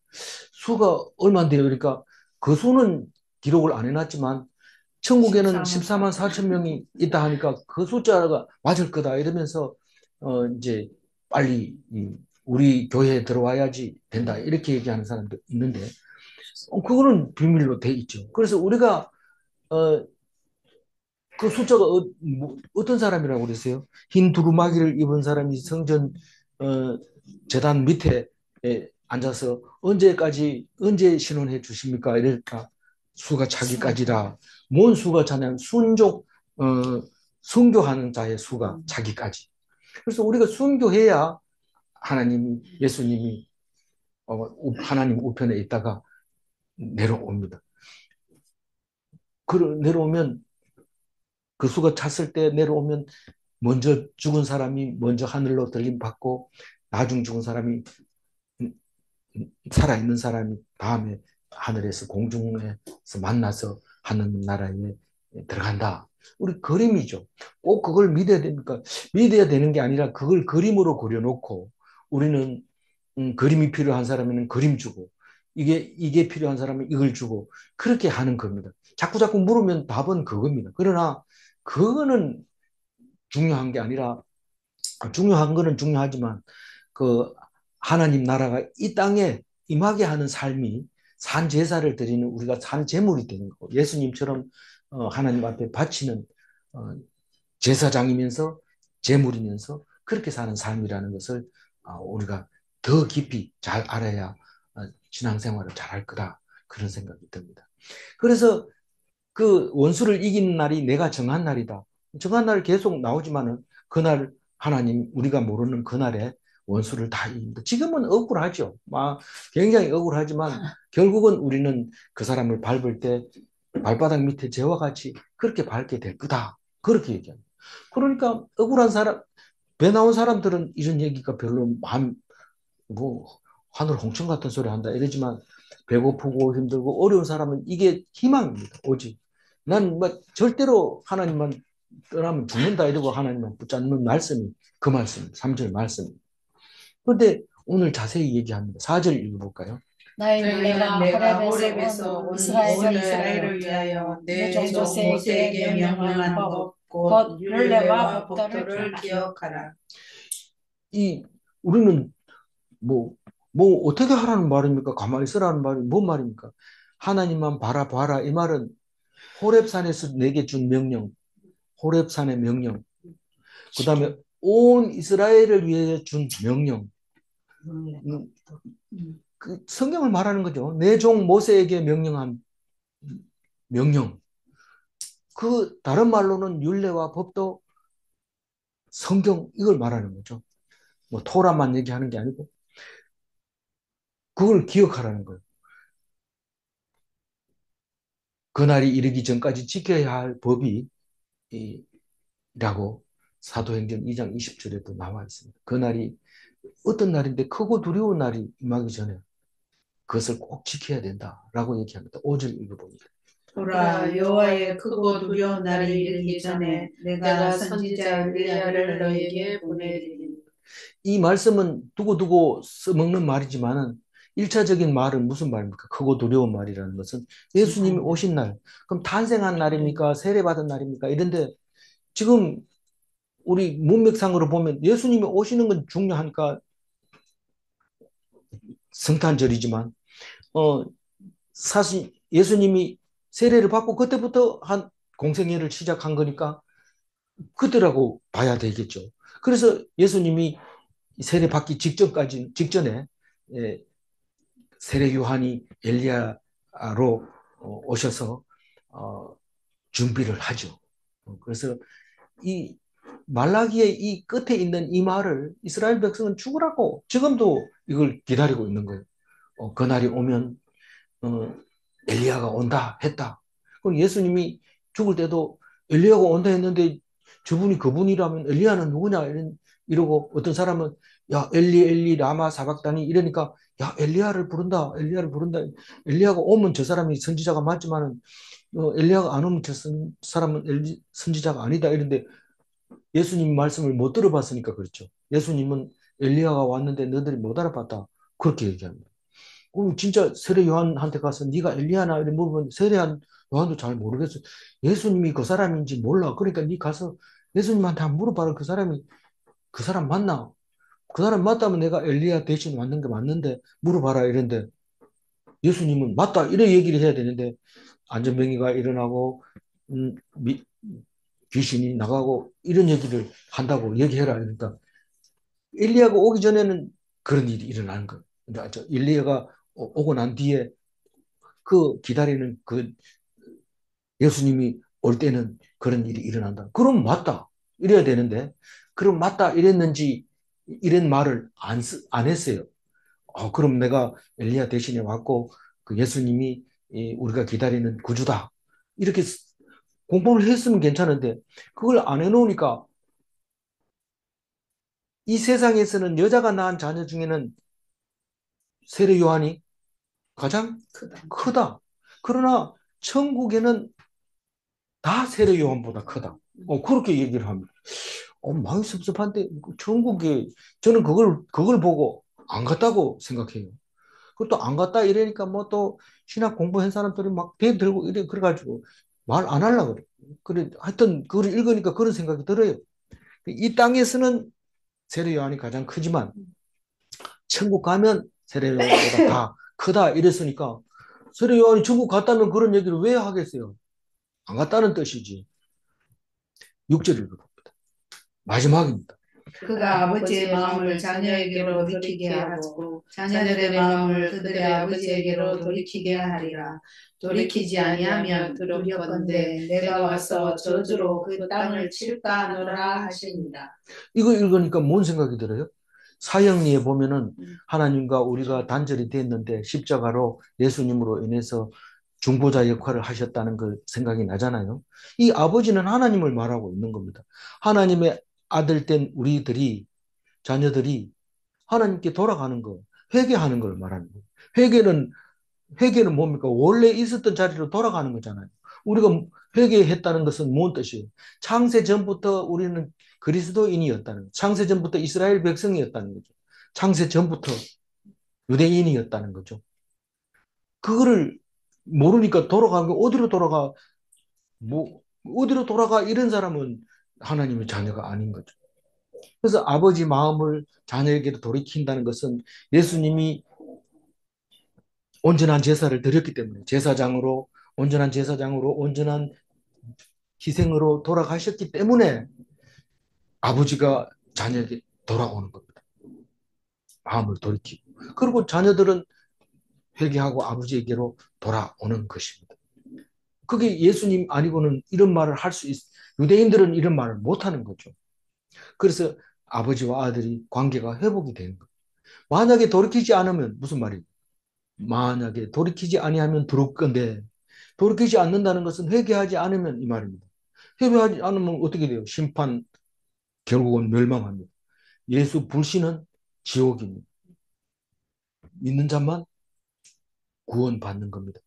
수가 얼마인데요? 그러니까 그 수는 기록을 안 해놨지만 천국에는 14만 4천 명이 있다 하니까 그 숫자가 맞을 거다 이러면서 이제 빨리 우리 교회에 들어와야지 된다 이렇게 얘기하는 사람도 있는데 그거는 비밀로 돼 있죠. 그래서 우리가 그 숫자가 어떤 사람이라고 그랬어요? 흰 두루마기를 입은 사람이 성전 제단 밑에 앉아서 언제 신원해 주십니까? 이럴까? 수가 차기까지라. 뭔 수가 차냐면 순교하는 자의 수가 차기까지. 그래서 우리가 순교해야 예수님이 하나님 우편에 있다가 내려옵니다. 내려오면 그 수가 찼을 때 내려오면 먼저 죽은 사람이 먼저 하늘로 들림 받고 나중 죽은 사람이 살아있는 사람이 다음에 하늘에서 공중에서 만나서 하는 나라에 들어간다. 우리 그림이죠. 꼭 그걸 믿어야 됩니까? 믿어야 되는 게 아니라 그걸 그림으로 그려놓고 우리는 그림이 필요한 사람에는 그림 주고 이게 필요한 사람은 이걸 주고 그렇게 하는 겁니다. 자꾸 물으면 답은 그겁니다. 그러나 그거는 중요한 게 아니라 중요한 거는 중요하지만 그 하나님 나라가 이 땅에 임하게 하는 삶이 산 제사를 드리는 우리가 산 제물이 되는 거고 예수님처럼 하나님 앞에 바치는 제사장이면서 제물이면서 그렇게 사는 삶이라는 것을 우리가 더 깊이 잘 알아야 신앙생활을 잘할 거다 그런 생각이 듭니다. 그래서 그 원수를 이기는 날이 내가 정한 날이다. 정한 날 계속 나오지만은 그날 하나님 우리가 모르는 그날에 원수를 다 이깁니다. 지금은 억울하죠. 굉장히 억울하지만 결국은 우리는 그 사람을 밟을 때 발바닥 밑에 재와 같이 그렇게 밟게 될 거다. 그렇게 얘기합니다. 그러니까 억울한 사람, 배 나온 사람들은 이런 얘기가 별로 하늘 홍천 같은 소리 한다 이러지만 배고프고 힘들고 어려운 사람은 이게 희망입니다. 오직 난 절대로 하나님만 떠나면 죽는다 이러고 하나님만 붙잡는 말씀이 그 말씀, 3절 말씀. 그런데 오늘 자세히 얘기합니다. 4절 읽어볼까요? 너희가 호렙에서 온 이스라엘을 위하여 내 종 모세에게 명령한 법 곧 율례와 법도를 기억하라. 우리는 어떻게 하라는 말입니까? 가만히 있으라는 말이 뭔 말입니까? 하나님만 바라봐라 이 말은 호렙산에서 내게 준 명령, 호렙산의 명령, 그 다음에 온 이스라엘을 위해 준 명령. 그 성경을 말하는 거죠. 내 종 모세에게 명령한 명령. 그 다른 말로는 율례와 법도 성경 이걸 말하는 거죠. 토라만 얘기하는 게 아니고 그걸 기억하라는 거예요. 그날이 이르기 전까지 지켜야 할 법이 라고 사도행전 2장 20절에도 나와 있습니다. 그날이 어떤 날인데 크고 두려운 날이 임하기 전에 그것을 꼭 지켜야 된다라고 얘기합니다. 5절 읽어봅니다. 보라 여호와의 크고 두려운 날이 이르기 전에 내가 선지자 엘리야를 너희에게 보내리니. 이 말씀은 두고두고 써먹는 말이지만은 1차적인 말은 무슨 말입니까? 크고 두려운 말이라는 것은 예수님이 오신 날. 그럼 탄생한 날입니까? 세례받은 날입니까? 이런데 지금 우리 문맥상으로 보면 예수님이 오시는 건 중요하니까 성탄절이지만 사실 예수님이 세례를 받고 그때부터 한 공생애를 시작한 거니까 그때라고 봐야 되겠죠. 그래서 예수님이 세례 받기 직전에 세례 요한이 엘리야로 오셔서 준비를 하죠. 그래서 이 말라기의 이 끝에 있는 이 말을 이스라엘 백성은 죽으라고 지금도 이걸 기다리고 있는 거예요. 그날이 오면 엘리야가 온다 했다. 그럼 예수님이 죽을 때도 엘리야가 온다 했는데 저분이 그분이라면 엘리야는 누구냐 이러고 어떤 사람은 야 엘리 라마 사박다니 이러니까 야 엘리야를 부른다. 엘리야가 오면 저 사람이 선지자가 맞지만은 엘리야가 안 오면 저 사람은 선지자가 아니다 이런데 예수님 말씀을 못 들어봤으니까 그렇죠. 예수님은 엘리야가 왔는데 너희들이 못 알아봤다. 그렇게 얘기합니다. 그럼 진짜 세례 요한한테 가서 네가 엘리야나 이렇게 물어보면 세례 요한도 잘 모르겠어. 예수님이 그 사람인지 몰라. 그러니까 네 가서 예수님한테 한번 물어봐라. 그 사람이 그 사람 맞나? 그 사람 맞다면 내가 엘리야 대신 왔는 게 맞는데 물어봐라 이런데 예수님은 맞다 이래 얘기를 해야 되는데 안전병이가 일어나고 음, 미, 귀신이 나가고 이런 얘기를 한다고 얘기해라. 그러니까 엘리야가 오기 전에는 그런 일이 일어나는 거예요. 엘리야가 오고 난 뒤에 그 기다리는 그 예수님이 올 때는 그런 일이 일어난다. 그럼 맞다. 이래야 되는데, 그럼 맞다. 이랬는지, 이런 말을 안 했어요. 그럼 내가 엘리야 대신에 왔고, 그 예수님이 우리가 기다리는 구주다. 이렇게 공부를 했으면 괜찮은데, 그걸 안 해놓으니까, 이 세상에서는 여자가 낳은 자녀 중에는 세례 요한이 가장 크다. 그러나 천국에는 다 세례 요한보다 크다. 그렇게 얘기를 합니다. 많이 섭섭한데, 천국에, 저는 그걸 보고 안 갔다고 생각해요. 그것도 안 갔다 이러니까 뭐 또 신학 공부한 사람들이 막 대들고 이래, 그래가지고 말 안 하려고 그래. 그래, 하여튼 그걸 읽으니까 그런 생각이 들어요. 이 땅에서는 세례 요한이 가장 크지만, 천국 가면 세례 요한보다 다 크다 이랬으니까, 세례 요한이 천국 갔다면 그런 얘기를 왜 하겠어요? 안 갔다는 뜻이지. 6절 읽어봅니다. 마지막입니다. 그가 아버지의 마음을 자녀에게로 돌이키게 하고 자녀들의 마음을 그들의 아버지에게로 돌이키게 하리라. 돌이키지 아니하면 두렵건대 내가 와서 저주로 그 땅을 칠까 하노라 하십니다. 이거 읽으니까 뭔 생각이 들어요? 사형리에 보면은 하나님과 우리가 단절이 됐는데 십자가로 예수님으로 인해서 중보자 역할을 하셨다는 그 생각이 나잖아요. 이 아버지는 하나님을 말하고 있는 겁니다. 하나님의 아들 된 우리들이, 자녀들이 하나님께 돌아가는 거, 회개하는 걸 말하는 거예요. 회개는 뭡니까? 원래 있었던 자리로 돌아가는 거잖아요. 우리가 회개했다는 것은 뭔 뜻이에요? 창세 전부터 우리는 그리스도인이었다는 거예요. 창세 전부터 이스라엘 백성이었다는 거죠. 창세 전부터 유대인이었다는 거죠. 그거를 모르니까 돌아가는 게 어디로 돌아가 이런 사람은 하나님의 자녀가 아닌 거죠. 그래서 아버지 마음을 자녀에게로 돌이킨다는 것은 예수님이 온전한 제사를 드렸기 때문에 온전한 제사장으로 온전한 희생으로 돌아가셨기 때문에 아버지가 자녀에게 돌아오는 겁니다. 마음을 돌이키고. 그리고 자녀들은 회개하고 아버지에게로 돌아오는 것입니다. 그게 예수님 아니고는 이런 말을 유대인들은 이런 말을 못하는 거죠. 그래서 아버지와 아들이 관계가 회복이 되는 거예요. 만약에 돌이키지 않으면 무슨 말이에요? 만약에 돌이키지 아니하면 두려울 건데 돌이키지 않는다는 것은 회개하지 않으면 이 말입니다. 회개하지 않으면 어떻게 돼요? 심판, 결국은 멸망합니다. 예수 불신은 지옥입니다. 믿는 자만 구원받는 겁니다.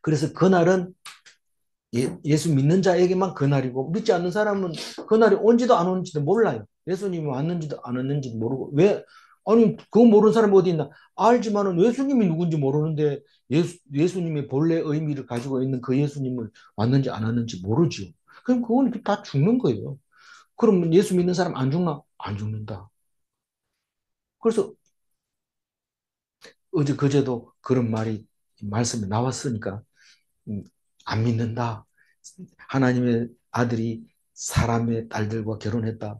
그래서 그날은 예수 믿는 자에게만 그날이고 믿지 않는 사람은 그날이 온지도 안 온지도 몰라요. 예수님이 왔는지도 안 왔는지도 모르고 아니 그거 모르는 사람이 어디 있나? 알지만은 예수님이 누군지 모르는데 예수님의 본래 의미를 가지고 있는 그 예수님을 왔는지 안 왔는지 모르죠. 그럼 그건 다 죽는 거예요. 그러면 예수 믿는 사람 안 죽나? 안 죽는다. 그래서 그제도 그런 말씀이 나왔으니까 안 믿는다. 하나님의 아들이 사람의 딸들과 결혼했다.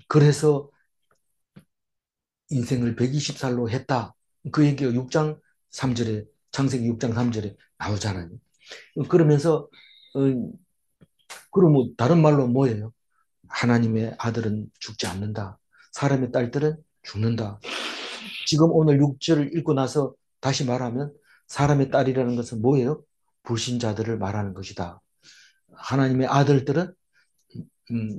그래서 인생을 120살로 했다. 그 얘기가 창세기 6장 3절에 나오잖아요. 그러면서 그럼 다른 말로 뭐예요? 하나님의 아들은 죽지 않는다. 사람의 딸들은 죽는다. 지금 오늘 6절을 읽고 나서 다시 말하면 사람의 딸이라는 것은 뭐예요? 불신자들을 말하는 것이다. 하나님의 아들들은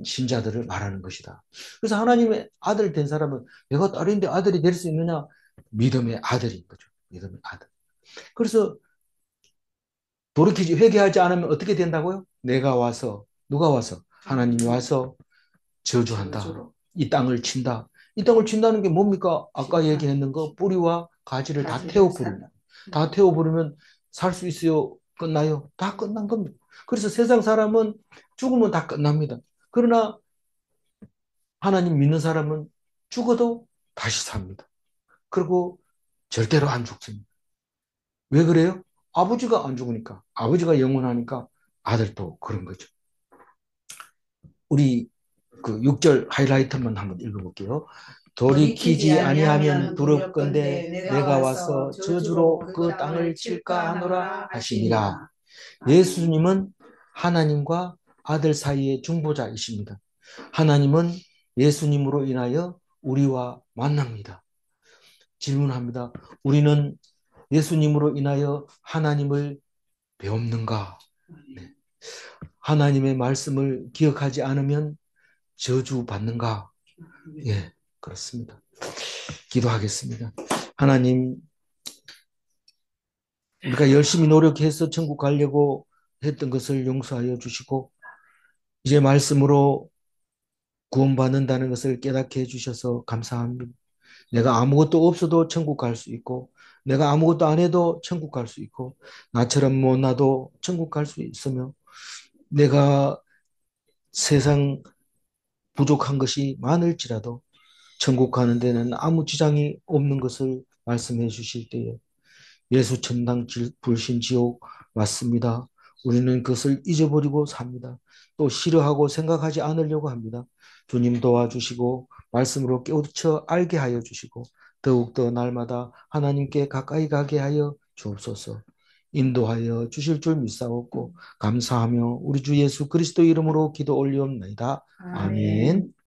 신자들을 말하는 것이다. 그래서 하나님의 아들 된 사람은 내가 딸인데 아들이 될 수 있느냐? 믿음의 아들인 거죠. 믿음의 아들. 그래서 회개하지 않으면 어떻게 된다고요? 누가 와서? 하나님이 와서 저주한다. 이 땅을 친다. 이 땅을 친다는 게 뭡니까? 아까 얘기했는 거 뿌리와 가지를 다 태워버리는. 다 태워버리면 살 수 있어요? 끝나요? 다 끝난 겁니다. 그래서 세상 사람은 죽으면 다 끝납니다. 그러나 하나님 믿는 사람은 죽어도 다시 삽니다. 그리고 절대로 안 죽습니다. 왜 그래요? 아버지가 안 죽으니까. 아버지가 영원하니까 아들도 그런 거죠. 우리 그 6절 하이라이트만 한번 읽어볼게요. 돌이키지 아니하면 두렵건대 내가 와서 저주로 그 땅을 칠까 하노라 하시니라. 예수님은 하나님과 아들 사이의 중보자이십니다. 하나님은 예수님으로 인하여 우리와 만납니다. 질문합니다. 우리는 예수님으로 인하여 하나님을 배웠는가? 네. 하나님의 말씀을 기억하지 않으면 저주받는가? 예, 그렇습니다. 기도하겠습니다. 하나님, 우리가 열심히 노력해서 천국 가려고 했던 것을 용서하여 주시고, 이제 말씀으로 구원받는다는 것을 깨닫게 해주셔서 감사합니다. 내가 아무것도 없어도 천국 갈 수 있고, 내가 아무것도 안 해도 천국 갈 수 있고, 나처럼 못나도 천국 갈 수 있으며, 내가 세상 부족한 것이 많을지라도 천국 가는 데는 아무 지장이 없는 것을 말씀해 주실 때에 예수 천당 불신 지옥 맞습니다. 우리는 그것을 잊어버리고 삽니다. 또 싫어하고 생각하지 않으려고 합니다. 주님 도와주시고 말씀으로 깨우쳐 알게 하여 주시고 더욱더 날마다 하나님께 가까이 가게 하여 주옵소서. 인도하여 주실 줄 믿사옵고 감사하며 우리 주 예수 그리스도 이름으로 기도 올리옵나이다. 아멘.